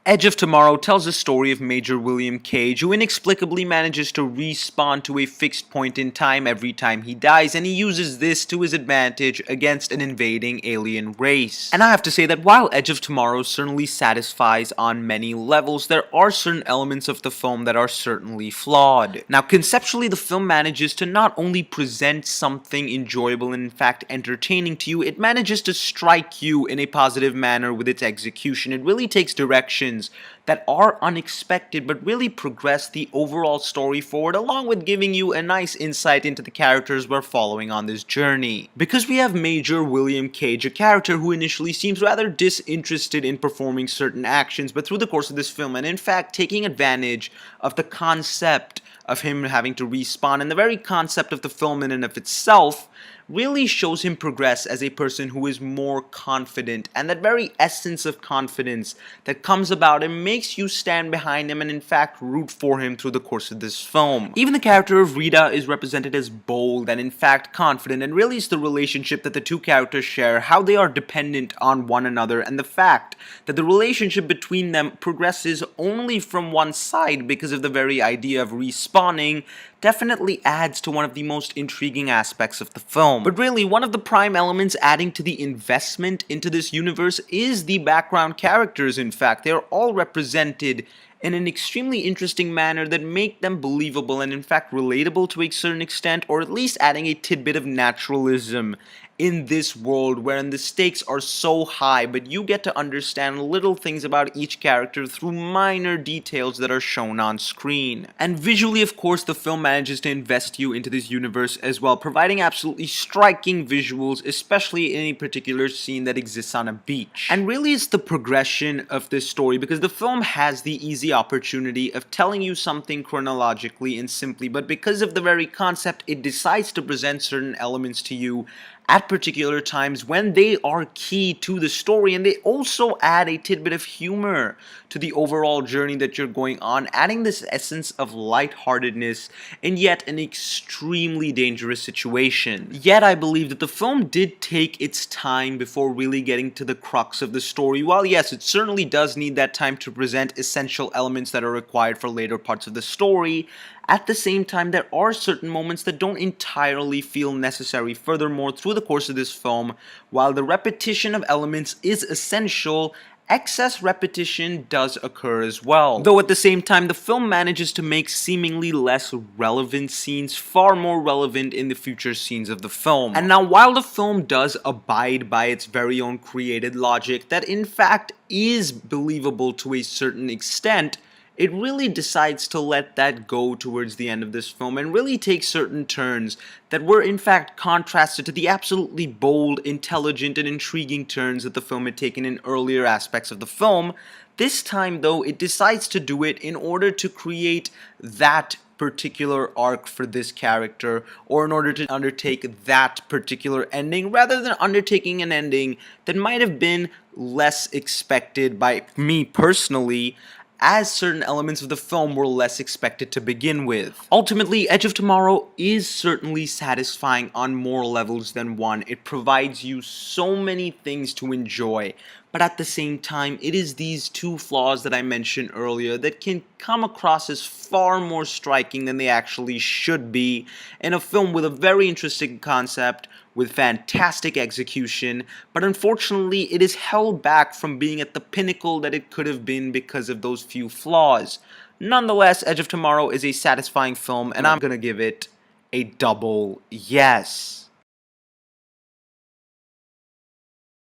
Edge of Tomorrow tells the story of Major William Cage, who inexplicably manages to respawn to a fixed point in time every time he dies, and he uses this to his advantage against an invading alien race. And I have to say that while Edge of Tomorrow certainly satisfies on many levels, there are certain elements of the film that are certainly flawed. Now, conceptually, the film manages to not only present something enjoyable and in fact entertaining to you, it manages to strike you in a positive manner with its execution. It really takes direction that are unexpected but really progress the overall story forward, along with giving you a nice insight into the characters we're following on this journey. Because we have Major William Cage, a character who initially seems rather disinterested in performing certain actions, but through the course of this film, and in fact taking advantage of the concept of him having to respawn, and the very concept of the film in and of itself really shows him progress as a person who is more confident, and that very essence of confidence that comes about and makes you stand behind him and in fact root for him through the course of this film. Even the character of Rita is represented as bold and in fact confident, and really it's the relationship that the two characters share, how they are dependent on one another, and the fact that the relationship between them progresses only from one side because of the very idea of respawning definitely adds to one of the most intriguing aspects of the film. But really, one of the prime elements adding to the investment into this universe is the background characters. In fact, they're all represented in an extremely interesting manner that make them believable and in fact relatable to a certain extent, or at least adding a tidbit of naturalism in this world wherein the stakes are so high, but you get to understand little things about each character through minor details that are shown on screen. And visually, of course, the film manages to invest you into this universe as well, providing absolutely striking visuals, especially in a particular scene that exists on a beach. And really it's the progression of this story, because the film has the easy opportunity of telling you something chronologically and simply, but because of the very concept, it decides to present certain elements to you at particular times when they are key to the story, and they also add a tidbit of humor to the overall journey that you're going on, adding this essence of lightheartedness in yet an extremely dangerous situation. Yet I believe that the film did take its time before really getting to the crux of the story. While yes, it certainly does need that time to present essential elements that are required for later parts of the story, at the same time, there are certain moments that don't entirely feel necessary. Furthermore, through the course of this film, while the repetition of elements is essential, excess repetition does occur as well. Though at the same time, the film manages to make seemingly less relevant scenes far more relevant in the future scenes of the film. And now, while the film does abide by its very own created logic that in fact is believable to a certain extent, it really decides to let that go towards the end of this film and really take certain turns that were in fact contrasted to the absolutely bold, intelligent, and intriguing turns that the film had taken in earlier aspects of the film. This time, though, it decides to do it in order to create that particular arc for this character, or in order to undertake that particular ending, rather than undertaking an ending that might have been less expected by me personally, as certain elements of the film were less expected to begin with. Ultimately, Edge of Tomorrow is certainly satisfying on more levels than one. It provides you so many things to enjoy, but at the same time, it is these two flaws that I mentioned earlier that can come across as far more striking than they actually should be in a film with a very interesting concept, with fantastic execution, but unfortunately it is held back from being at the pinnacle that it could have been because of those few flaws. Nonetheless, Edge of Tomorrow is a satisfying film, and I'm gonna give it a double yes.